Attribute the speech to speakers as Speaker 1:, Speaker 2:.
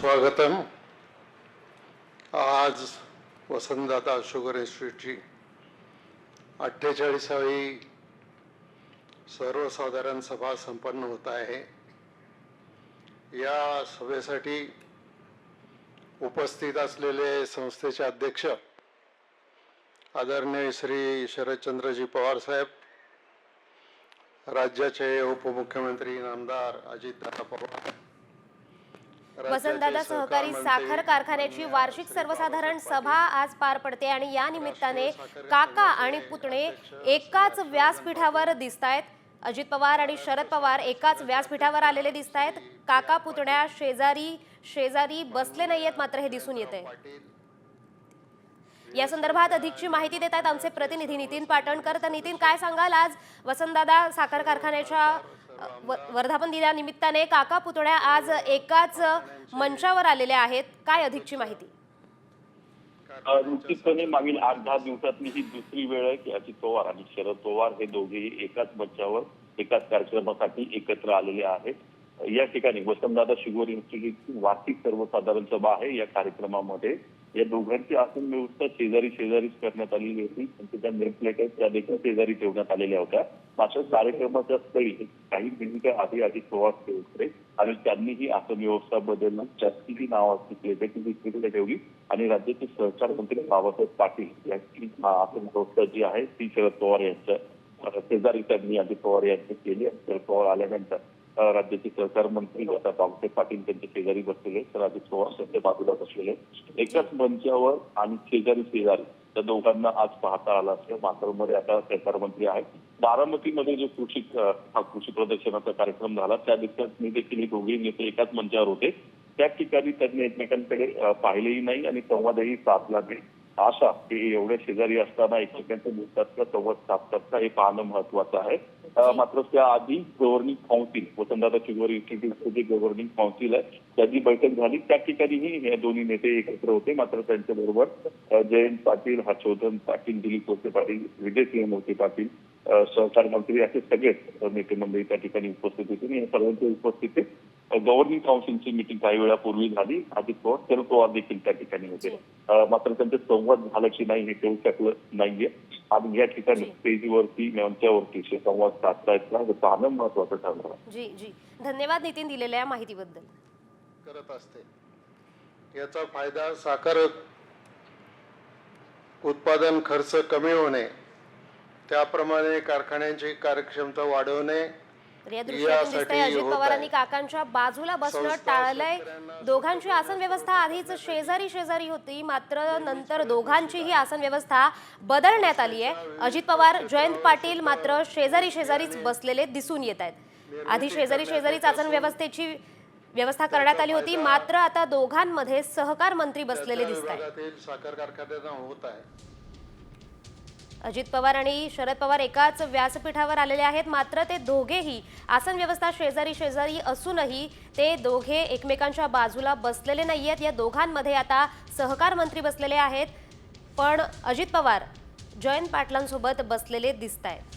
Speaker 1: स्वागतम। आज वसंतदादा शुगर इन्स्टिट्यूटची 48वी सर्वसाधारण सभा संपन्न होत आहे। या सभेसाठी उपस्थित असलेले संस्थेचे अध्यक्ष आदरणीय श्री शरदचंद्रजी पवार साहेब, राज्याचे उपमुख्यमंत्री नामदार अजितदादा पवार,
Speaker 2: वसंतदादा सहकारी साखर कारखान्याची वार्षिक सर्वसाधारण सभा आज पार पडते आणि या निमित्ताने काका आणि पुतणे एकाच व्यासपीठावर दिसतायत। अजित पवार आणि शरद पवार एकाच व्यासपीठावर आलेले दिसतायत। काका पुतण्या शेजारी बसले नाहीयेत, मात्र हे दिसून येते। या संदर्भात अधिकची माहिती देत आहेत आमचे प्रतिनिधी नितीन पाटणकर। तर नितीन, काय सांगाल, आज वसंतदादा साखर कारखान्याच्या वर्धापन दिनानिमित्ताने काका पुतण्या आज एकाच मंचावर आलेले आहेत, काय अधिकची माहिती?
Speaker 3: निश्चितपणे मागील 8-10 दिवसातली ही दुसरी वेळ आहे की अजित पवार आणि शरद पवार हे दोघेही एकाच मंचावर एकाच कार्यक्रमासाठी एकत्र आलेले आहेत। या ठिकाणी वसंतदादा शुगर इन्स्टिट्यूटची वार्षिक सर्वसाधारण सभा आहे। या कार्यक्रमामध्ये या दोघांची आसन व्यवस्था शेजारीच करण्यात आलेली होती। त्यांच्या नेम प्लेट आहेत त्या देखील शेजारी ठेवण्यात आलेल्या होत्या। मात्र कार्यक्रमाच्या स्थळी काही मिनिटं आधी अजित पवार पोहोचले आणि त्यांनीही आसन व्यवस्था बदलून जास्तीची नाव दुसरीकडे ठेवली आणि राज्याचे सहकार मंत्री बाबासाहेब पाटील यांची आसन व्यवस्था जी आहे ती शरद पवार यांच्या शेजारी त्यांनी अजित पवार यांची केली। शरद पवार आल्यानंतर राज्याचे सहकार मंत्री बाबासाहेब पाटील त्यांच्या शेजारी बसलेले, तर अजित पवार त्यांच्या बाजूला बसलेले। एकाच मंचावर आणि शेजारी त्या दोघांना आज पाहता आला असं मातरमध्ये आता सहकार मंत्री आहेत। बारामतीमध्ये जो कृषी प्रदर्शनाचा कार्यक्रम झाला त्या दिवसात देखील दोघे नेते एकाच मंचावर होते। त्या ठिकाणी त्यांनी एकमेकांकडे पाहिलेही नाही आणि संवादही साधला नाही। आशा की एवढ्या शेजारी असताना एकमेकांच्या मुद्द्यातला संवाद साधतात हे पाहणं महत्वाचं आहे। मात्र त्याआधी गव्हर्निंग काउन्सिल वसंतदादा शुगर इन्स्टिट्यूटचे जे गव्हर्निंग काउन्सिल आहे त्याची बैठक झाली। त्या ठिकाणीही हे दोन्ही नेते एकत्र होते। मात्र त्यांच्याबरोबर जयंत पाटील, हर्षवर्धन पाटील, दिलीप वळसे पाटील, विजयसिंह मोहिते पाटील, सहकार मंत्री असे सगळेच नेते मंडळी त्या ठिकाणी उपस्थित होते। या सर्वांच्या उपस्थितीत गव्हर्निंग काउन्सिलची मीटिंग काही वेळापूर्वी झाली। अजित पवार, शरद पवार देखील त्या ठिकाणी होते। मात्र त्यांचे संवाद झाला की नाही हे कळू शकलं नाहीये आणि या ठिकाणी स्टेजवरती मंचावरती संवाद साधतायत हे पाहणं महत्वाचं ठरलं।
Speaker 2: जी धन्यवाद नितीन दिलेल्या माहितीबद्दल।
Speaker 1: करत असते याचा फायदा साखर उत्पादन खर्च कमी होणे, त्याप्रमाणे कारखान्यांची कार्यक्षमता वाढवणे।
Speaker 2: या दृश्यातून दिसतंय अजित पवारांनी काकांच्या बाजूला बसणं टाळलंय। दोघांची आसन व्यवस्था आधीच शेजारी होती, मात्र नंतर दोघांचीही आसन व्यवस्था बदलण्यात आली आहे। अजित पवार, जयंत पाटील मात्र शेजारीच बसलेले दिसून येत आहेत। आधी शेजारीच आसन व्यवस्थेची व्यवस्था करण्यात आली होती, मात्र आता दोघांमध्ये सहकार मंत्री बसलेले दिसत आहेत।
Speaker 1: साखर कारखान्यांना होत आहे।
Speaker 2: अजित पवार आणि शरद पवार एकाच व्यासपीठावर आलेले आहेत, मात्र ते दोघेही आसन व्यवस्था शेजारी असूनही ते दोघे एकमेकांच्या बाजूला बसलेले नाहीयेत। या दोघांमध्ये आता सहकार मंत्री बसलेले आहेत, पण अजित पवार जयंत पाटलांसोबत बसलेले दिसत आहेत।